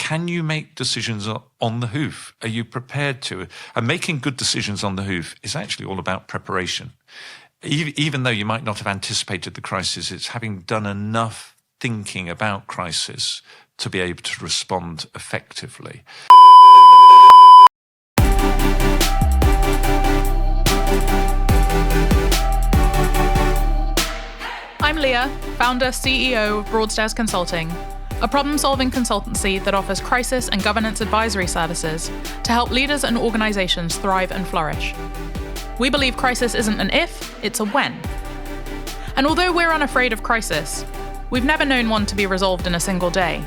can you make decisions on the hoof? Are you prepared to? And making good decisions on the hoof is actually all about preparation. Even though you might not have anticipated the crisis, it's having done enough thinking about crisis to be able to respond effectively. I'm Leah, founder, CEO of Broadstairs Consulting, a problem-solving consultancy that offers crisis and governance advisory services to help leaders and organisations thrive and flourish. We believe crisis isn't an if, it's a when. And although we're unafraid of crisis, we've never known one to be resolved in a single day.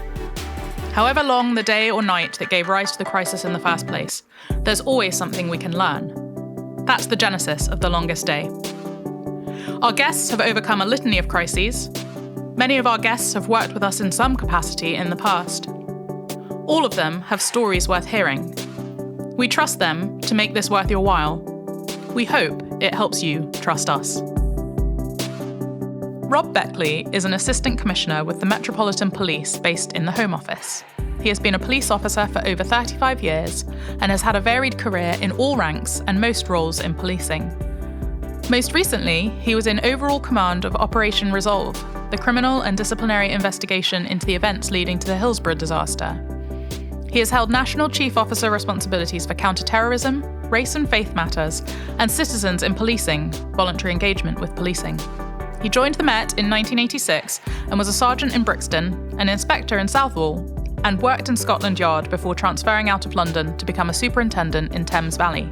However long the day or night that gave rise to the crisis in the first place, there's always something we can learn. That's the genesis of The Longest Day. Our guests have overcome a litany of crises. Many of our guests have worked with us in some capacity in the past. All of them have stories worth hearing. We trust them to make this worth your while. We hope it helps you trust us. Rob Beckley is an Assistant Commissioner with the Metropolitan Police based in the Home Office. He has been a police officer for over 35 years and has had a varied career in all ranks and most roles in policing. Most recently, he was in overall command of Operation Resolve, the criminal and disciplinary investigation into the events leading to the Hillsborough disaster. He has held national chief officer responsibilities for counter-terrorism, race and faith matters, and citizens in policing, voluntary engagement with policing. He joined the Met in 1986 and was a sergeant in Brixton, an inspector in Southall, and worked in Scotland Yard before transferring out of London to become a superintendent in Thames Valley.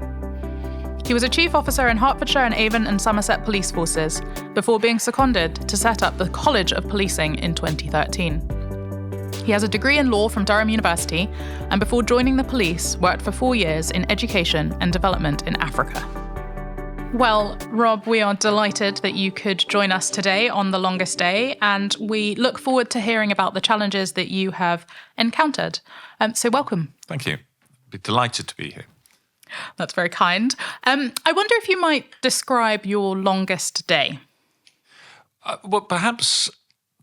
He was a chief officer in Hertfordshire and Avon and Somerset police forces before being seconded to set up the College of Policing in 2013. He has a degree in law from Durham University and before joining the police worked for 4 years in education and development in Africa. Well, Rob, we are delighted that you could join us today on The Longest Day, and we look forward to hearing about the challenges that you have encountered. So welcome. Thank you. I'd be delighted to be here. That's very kind. I wonder if you might describe your longest day. Well, perhaps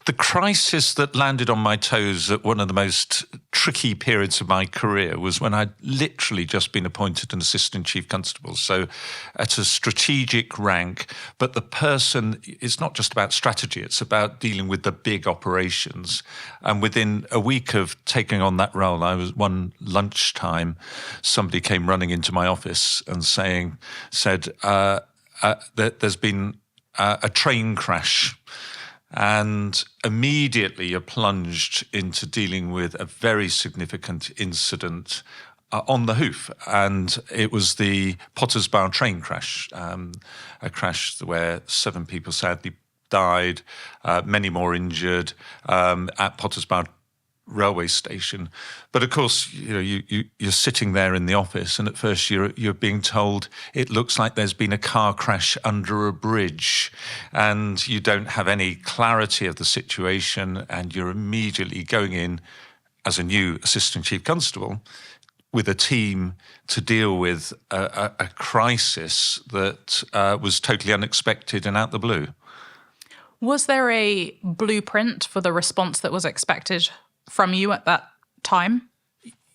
the crisis that landed on my toes at one of the most tricky periods of my career was when I'd literally just been appointed an assistant chief constable. So at a strategic rank, but the person, it's not just about strategy, it's about dealing with the big operations. And within a week of taking on that role, one lunchtime, somebody came running into my office and said, there's been a train crash. And immediately you're plunged into dealing with a very significant incident on the hoof. And it was the Potters Bar train crash, a crash where 7 people sadly died, many more injured at Potters Bar railway station. But of course, you're sitting there in the office, and at first you're being told it looks like there's been a car crash under a bridge, and you don't have any clarity of the situation, and you're immediately going in as a new assistant chief constable with a team to deal with a crisis that was totally unexpected and out the blue. Was there a blueprint for the response that was expected from you at that time?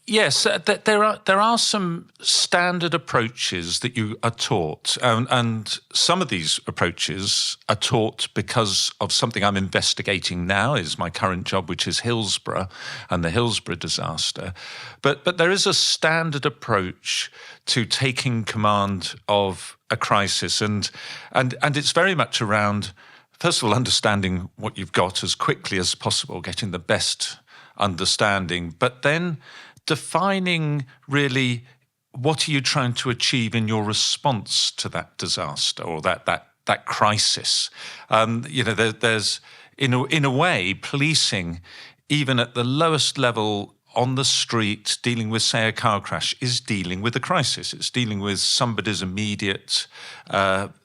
Yes, there are some standard approaches that you are taught, and some of these approaches are taught because of something I'm investigating now, is my current job, which is Hillsborough and the Hillsborough disaster. But there is a standard approach to taking command of a crisis, and it's very much around, first of all, understanding what you've got as quickly as possible, getting the best understanding, but then defining really what are you trying to achieve in your response to that disaster or that crisis. There's in a way policing, even at the lowest level on the street, dealing with, say, a car crash, is dealing with a crisis. It's dealing with somebody's immediate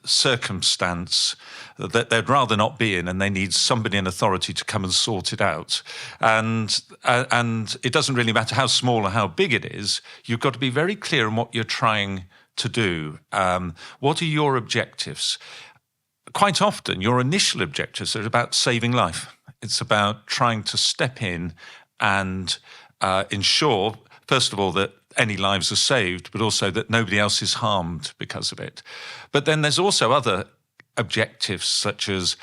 circumstance that they'd rather not be in, and they need somebody in authority to come and sort it out. And it doesn't really matter how small or how big it is. You've got to be very clear on what you're trying to do. What are your objectives? Quite often, your initial objectives are about saving life. It's about trying to step in and ensure, first of all, that any lives are saved, but also that nobody else is harmed because of it. But then there's also other objectives, such as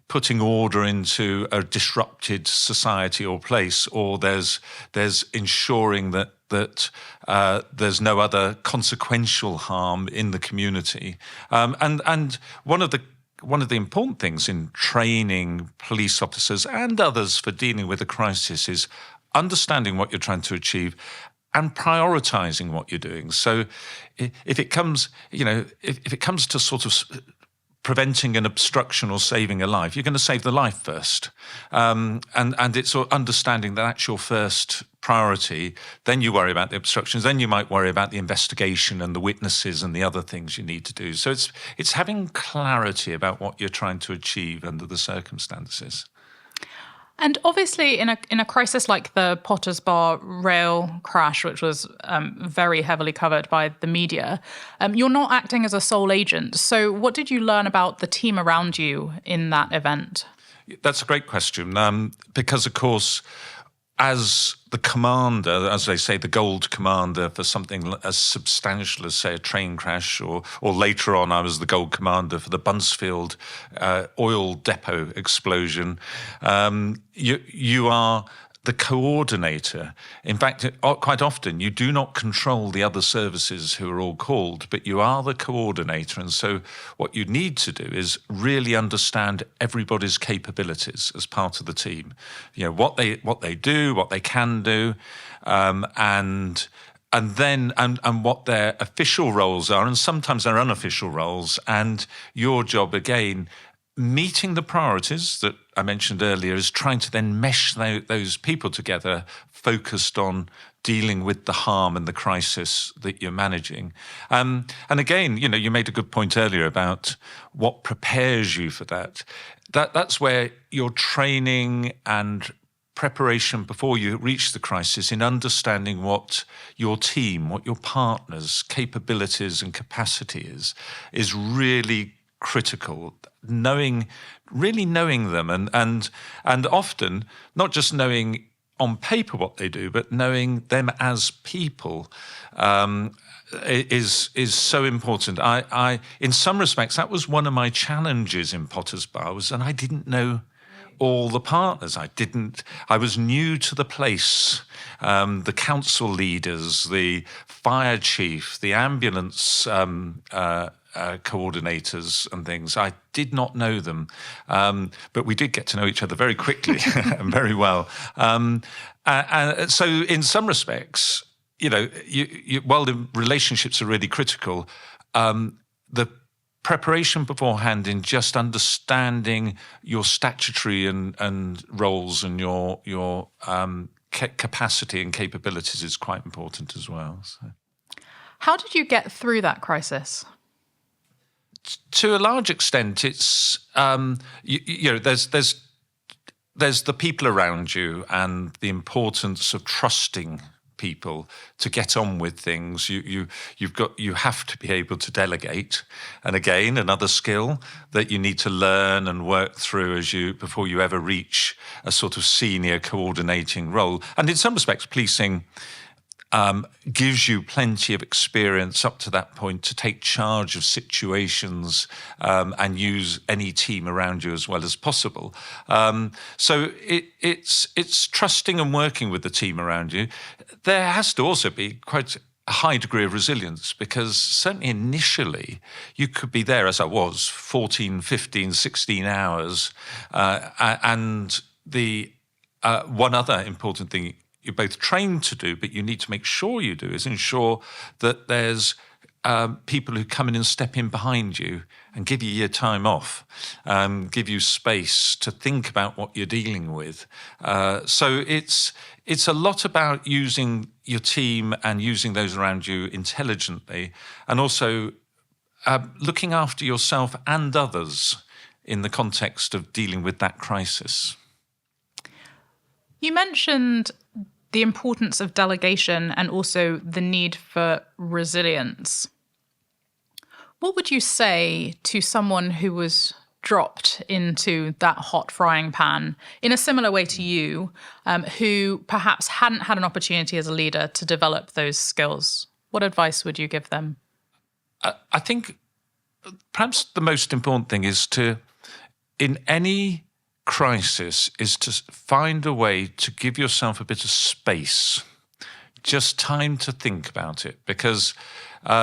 putting order into a disrupted society or place, or there's ensuring that there's no other consequential harm in the community. And one of the important things in training police officers and others for dealing with a crisis is understanding what you're trying to achieve and prioritizing what you're doing. So if it comes to sort of preventing an obstruction or saving a life, you're going to save the life first. And it's sort of understanding that that's your first priority. Then you worry about the obstructions. Then you might worry about the investigation and the witnesses and the other things you need to do. So it's having clarity about what you're trying to achieve under the circumstances. And obviously, in a crisis like the Potters Bar rail crash, which was very heavily covered by the media, you're not acting as a sole agent. So what did you learn about the team around you in that event? That's a great question, because, of course, as the commander, as they say, the gold commander for something as substantial as, say, a train crash, or later on I was the gold commander for the Buncefield oil depot explosion, you are the coordinator. In fact, quite often you do not control the other services who are all called, but you are the coordinator. And so what you need to do is really understand everybody's capabilities as part of the team. You know, what they do, what they can do, and what their official roles are, and sometimes their unofficial roles, and your job, again, meeting the priorities that I mentioned earlier, is trying to then mesh those people together, focused on dealing with the harm and the crisis that you're managing. And again, you made a good point earlier about what prepares you for that. That's where your training and preparation before you reach the crisis, in understanding what your team, what your partners' capabilities and capacity is really critical. Really knowing them, and often not just knowing on paper what they do, but knowing them as people is so important. I in some respects, that was one of my challenges in Potters Bar, and I didn't know all the partners. I was new to the place, the council leaders, the fire chief, the ambulance coordinators and things. I did not know them, but we did get to know each other very quickly and very well. So in some respects, while the relationships are really critical, the preparation beforehand in just understanding your statutory and roles and your capacity and capabilities is quite important as well. So. How did you get through that crisis? To a large extent, it's there's the people around you and the importance of trusting people to get on with things. You have to be able to delegate, and again, another skill that you need to learn and work through before you ever reach a sort of senior coordinating role. And in some respects, policing gives you plenty of experience up to that point to take charge of situations and use any team around you as well as possible. So it's trusting and working with the team around you. There has to also be quite a high degree of resilience, because certainly initially you could be there, as I was, 14, 15, 16 hours. And the one other important thing you're both trained to do, but you need to make sure you do, is ensure that there's people who come in and step in behind you and give you your time off, give you space to think about what you're dealing with. So it's a lot about using your team and using those around you intelligently, and also looking after yourself and others in the context of dealing with that crisis. You mentioned the importance of delegation and also the need for resilience. What would you say to someone who was dropped into that hot frying pan in a similar way to you, who perhaps hadn't had an opportunity as a leader to develop those skills? What advice would you give them? I think perhaps the most important thing is to, in any crisis, is to find a way to give yourself a bit of space, just time to think about it. Because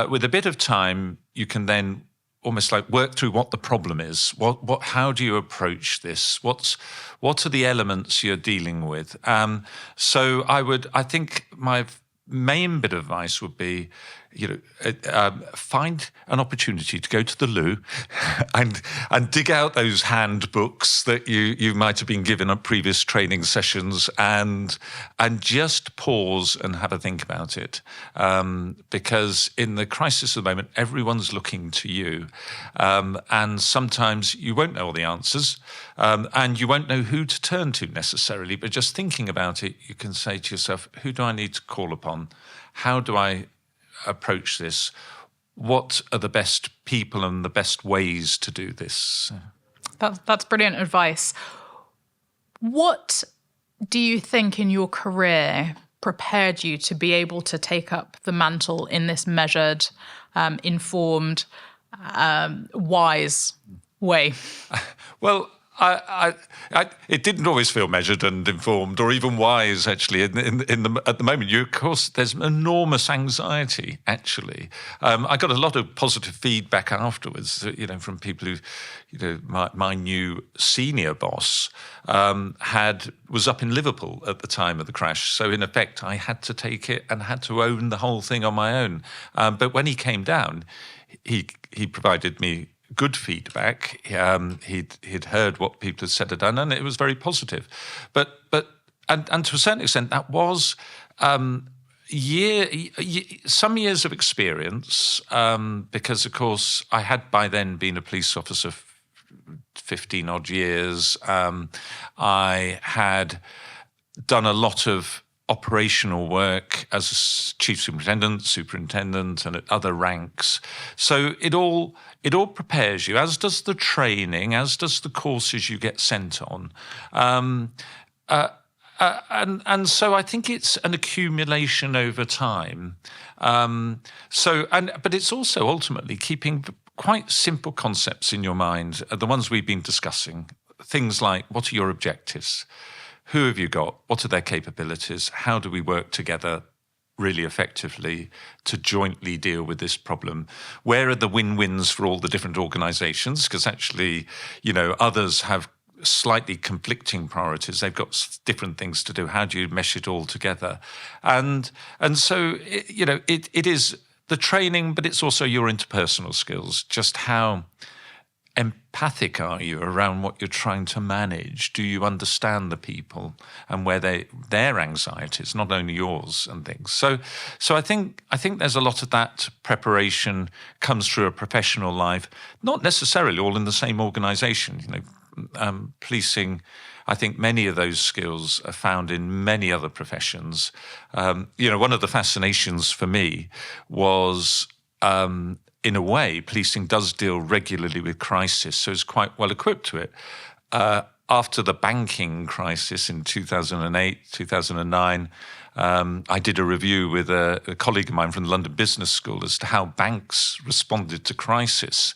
with a bit of time, you can then almost like work through what the problem is. How do you approach this? What are the elements you're dealing with? So I think my main bit of advice would be, find an opportunity to go to the loo and dig out those handbooks that you might have been given at previous training sessions and just pause and have a think about it. Because in the crisis of the moment, everyone's looking to you. And sometimes you won't know all the answers and you won't know who to turn to necessarily, but just thinking about it, you can say to yourself, who do I need to call upon? How do I approach this? What are the best people and the best ways to do this? That's brilliant advice. What do you think in your career prepared you to be able to take up the mantle in this measured, informed, wise way? Well, it didn't always feel measured and informed, or even wise. Actually, at the moment, of course, there's enormous anxiety. Actually, I got a lot of positive feedback afterwards. From people who, my new senior boss was up in Liverpool at the time of the crash. So in effect, I had to take it and had to own the whole thing on my own. But when he came down, he provided me good feedback. He'd heard what people had said and done, and it was very positive. But to a certain extent, that was some years of experience, because of course I had by then been a police officer 15 odd years. I had done a lot of operational work as chief superintendent, and at other ranks. So it all prepares you, as does the training, as does the courses you get sent on. And so I think it's an accumulation over time. But it's also ultimately keeping quite simple concepts in your mind, the ones we've been discussing. Things like, what are your objectives? Who have you got? What are their capabilities? How do we work together really effectively to jointly deal with this problem? Where are the win-wins for all the different organisations? Because actually, others have slightly conflicting priorities. They've got different things to do. How do you mesh it all together? And so, it is the training, but it's also your interpersonal skills. Just how empathic are you around what you're trying to manage? Do you understand the people and where their anxieties, not only yours and things? So I think there's a lot of that preparation comes through a professional life, not necessarily all in the same organisation. Policing, I think many of those skills are found in many other professions. One of the fascinations for me was, in a way, policing does deal regularly with crisis, so it's quite well equipped to it. After the banking crisis in 2008, 2009, I did a review with a colleague of mine from the London Business School as to how banks responded to crisis.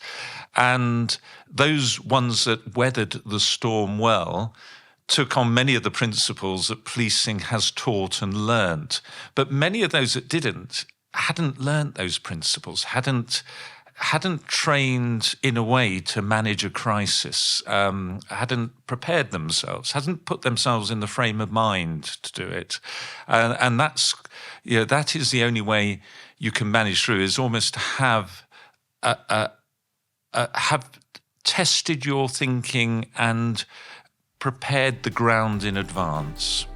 And those ones that weathered the storm well took on many of the principles that policing has taught and learnt. But many of those that didn't hadn't learnt those principles, hadn't trained in a way to manage a crisis, hadn't prepared themselves, hadn't put themselves in the frame of mind to do it. And that's, that is the only way you can manage through, is almost to have tested your thinking and prepared the ground in advance.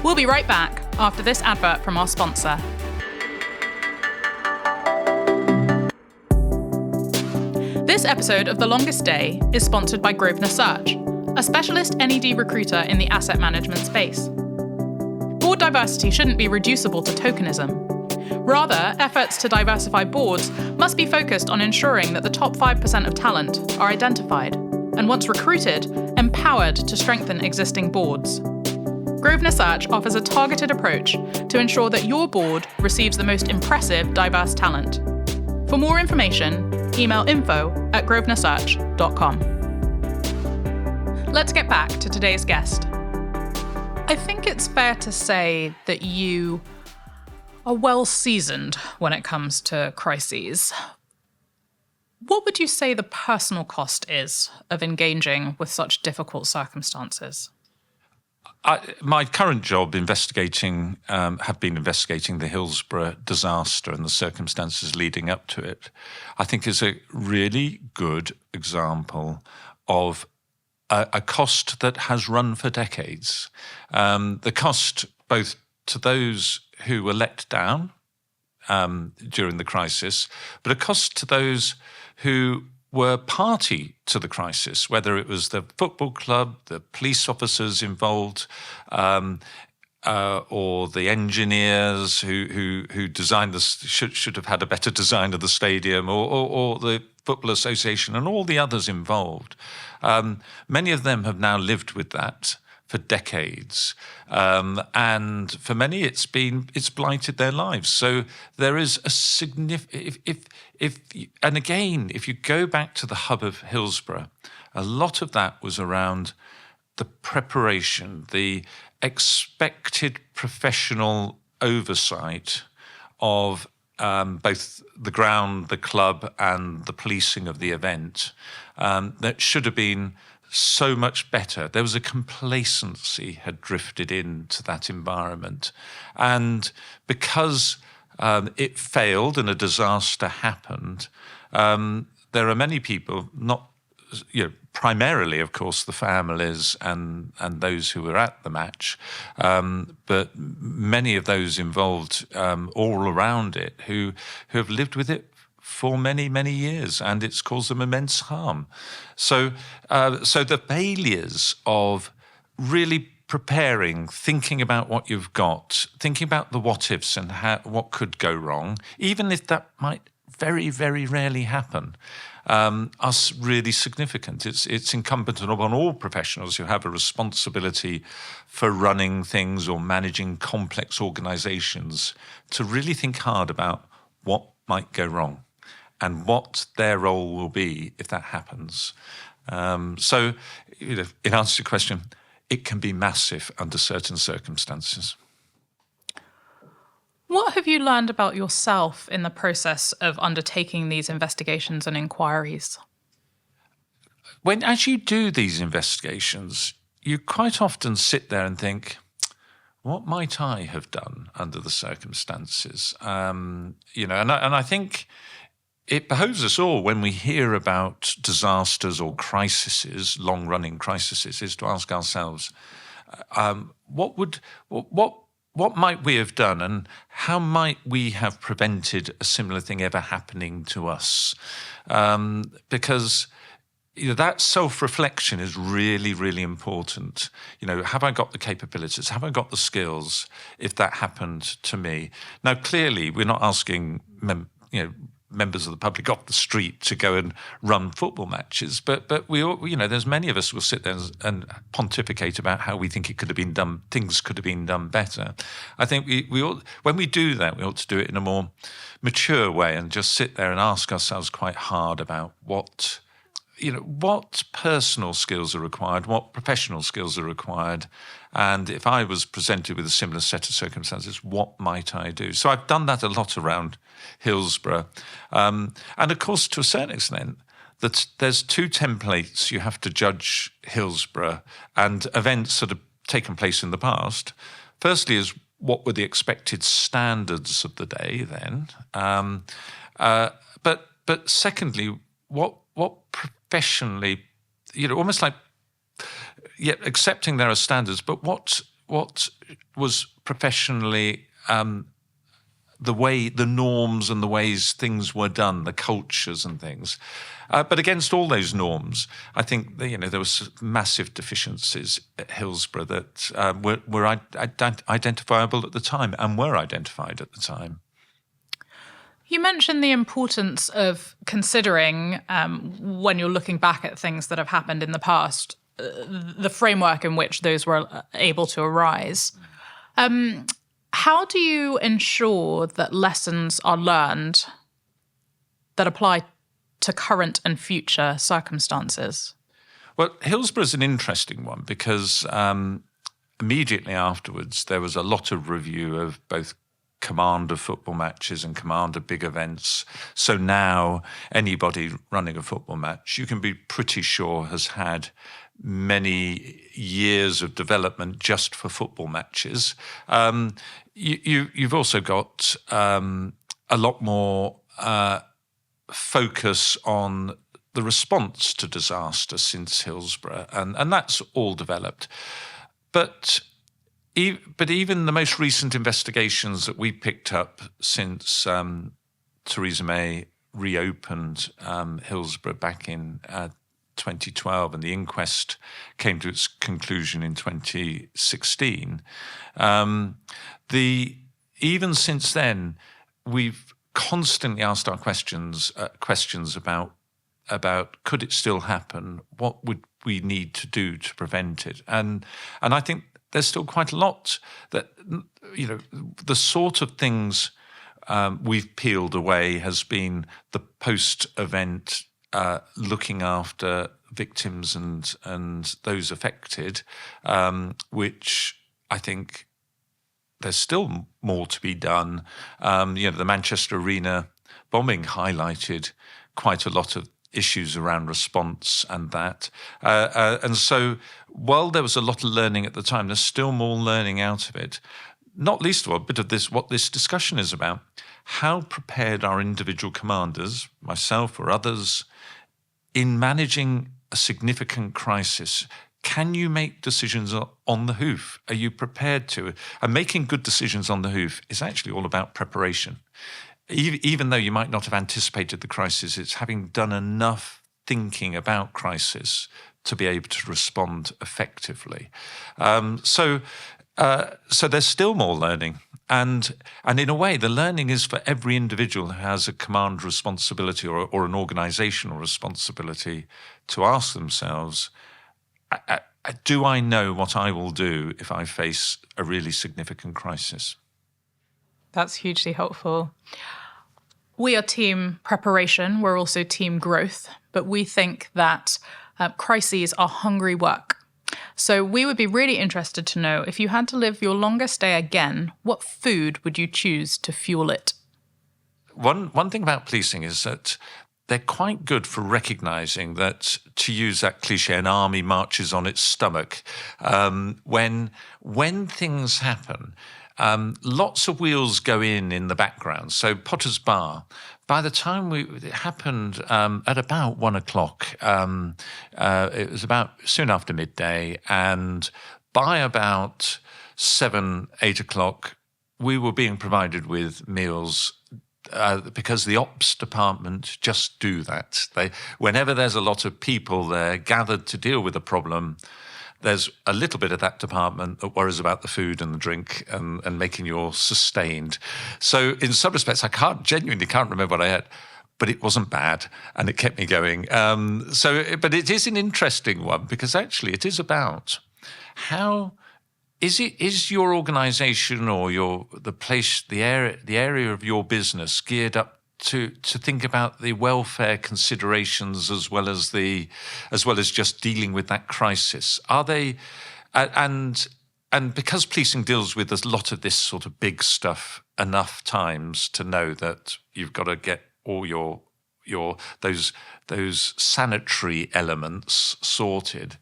We'll be right back after this advert from our sponsor. This episode of The Longest Day is sponsored by Grosvenor Search, a specialist NED recruiter in the asset management space. Board diversity shouldn't be reducible to tokenism. Rather, efforts to diversify boards must be focused on ensuring that the top 5% of talent are identified and, once recruited, empowered to strengthen existing boards. Grosvenor Search offers a targeted approach to ensure that your board receives the most impressive diverse talent. For more information, email info@grosvenorsearch.com. Let's get back to today's guest. I think it's fair to say that you are well seasoned when it comes to crises. What would you say the personal cost is of engaging with such difficult circumstances? My current job have been investigating the Hillsborough disaster and the circumstances leading up to it, I think is a really good example of a cost that has run for decades. The cost both to those who were let down during the crisis, but a cost to those who were party to the crisis, whether it was the football club, the police officers involved, or the engineers who designed this should have had a better design of the stadium, or the Football Association and all the others involved. Many of them have now lived with that for decades, and for many it's blighted their lives. So there is a significant. If you go back to the hub of Hillsborough, a lot of that was around the preparation, the expected professional oversight of both the ground, the club, and the policing of the event that should have been so much better. There was a complacency had drifted into that environment. And because it failed and a disaster happened, there are many people, not primarily, of course, the families and those who were at the match, but many of those involved all around it who have lived with it for many, many years, and it's caused them immense harm. So the failures of really preparing, thinking about what you've got, thinking about the what-ifs and what could go wrong, even if that might very, very rarely happen, are really significant. It's incumbent upon all professionals who have a responsibility for running things or managing complex organisations to really think hard about what might go wrong and what their role will be if that happens. So, in answer to your question, it can be massive under certain circumstances. What have you learned about yourself in the process of undertaking these investigations and inquiries? As you do these investigations, you quite often sit there and think, what might I have done under the circumstances? And I think it behooves us all when we hear about disasters or crises, long-running crises, is to ask ourselves, what might we have done, and how might we have prevented a similar thing ever happening to us? Because that self-reflection is really, really important. Have I got the capabilities? Have I got the skills if that happened to me? Now, clearly, we're not asking members of the public off the street to go and run football matches, but we all, there's many of us who will sit there and pontificate about how we think it could have been done, things could have been done better. I think we ought, when we do that, we ought to do it in a more mature way and just sit there and ask ourselves quite hard about what personal skills are required, what professional skills are required, and if I was presented with a similar set of circumstances, what might I do? So I've done that a lot around Hillsborough. And of course, to a certain extent, that there's two templates you have to judge Hillsborough and events that have taken place in the past. Firstly is what were the expected standards of the day then? But secondly, what professionally, almost like, accepting there are standards, but what was professionally the norms and the ways things were done, the cultures and things. But against all those norms, I think there was massive deficiencies at Hillsborough that were identifiable at the time and were identified at the time. You mentioned the importance of considering, when you're looking back at things that have happened in the past, the framework in which those were able to arise. How do you ensure that lessons are learned that apply to current and future circumstances? Well, Hillsborough is an interesting one because immediately afterwards there was a lot of review of both command of football matches and command of big events. So now anybody running a football match, you can be pretty sure has had many years of development just for football matches. You've also got a lot more focus on the response to disaster since Hillsborough, and that's all developed. But even the most recent investigations that we picked up since Theresa May reopened Hillsborough back in 2012, and the inquest came to its conclusion in 2016. Even since then, we've constantly asked our questions about could it still happen? What would we need to do to prevent it? And I think there's still quite a lot that, the sort of things we've peeled away has been the post-event looking after victims and those affected, which I think there's still more to be done. The Manchester Arena bombing highlighted quite a lot of issues around response and that. And so while there was a lot of learning at the time, there's still more learning out of it. Not least of all, a bit of this, what this discussion is about. How prepared are individual commanders, myself or others, in managing a significant crisis? Can you make decisions on the hoof? Are you prepared to? And making good decisions on the hoof is actually all about preparation. Even though you might not have anticipated the crisis, it's having done enough thinking about crisis to be able to respond effectively. So there's still more learning. And in a way, the learning is for every individual who has a command responsibility or an organisational responsibility to ask themselves, do I know what I will do if I face a really significant crisis? That's hugely helpful. We are team preparation. We're also team growth. But we think that crises are hungry work. So we would be really interested to know, if you had to live your longest day again, what food would you choose to fuel it? One thing about policing is that they're quite good for recognising that, to use that cliche, an army marches on its stomach. When things happen, lots of wheels go in the background. So Potter's Bar, by the time it happened at about 1 o'clock, it was about soon after midday, and by about 7, 8 o'clock, we were being provided with meals because the ops department just do that. Whenever there's a lot of people there gathered to deal with a problem, there's a little bit of that department that worries about the food and the drink and making you all sustained. So in some respects, I genuinely can't remember what I had, but it wasn't bad and it kept me going. But it is an interesting one because actually it is about how is your organisation or the area of your business geared up to think about the welfare considerations as well as just dealing with that crisis? Are they and because policing deals with a lot of this sort of big stuff enough times to know that you've got to get all those sanitary elements sorted.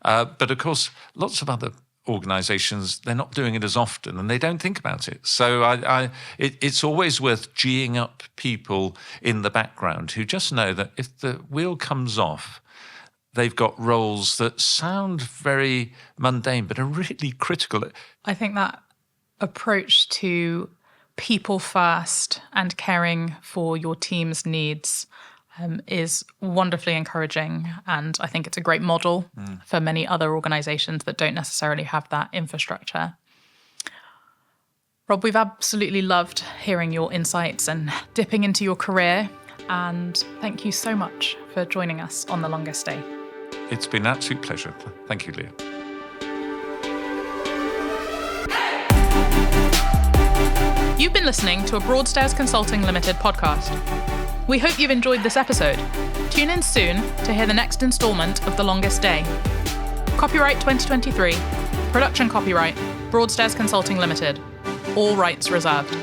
But of course, lots of other organisations, they're not doing it as often and they don't think about it. So it's always worth geeing up people in the background who just know that if the wheel comes off, they've got roles that sound very mundane but are really critical. I think that approach to people first and caring for your team's needs is wonderfully encouraging, and I think it's a great model for many other organisations that don't necessarily have that infrastructure. Rob, we've absolutely loved hearing your insights and dipping into your career. And thank you so much for joining us on The Longest Day. It's been an absolute pleasure. Thank you, Leah. You've been listening to a Broadstairs Consulting Limited podcast. We hope you've enjoyed this episode. Tune in soon to hear the next instalment of The Longest Day. Copyright 2023. Production copyright Broadstairs Consulting Limited. All rights reserved.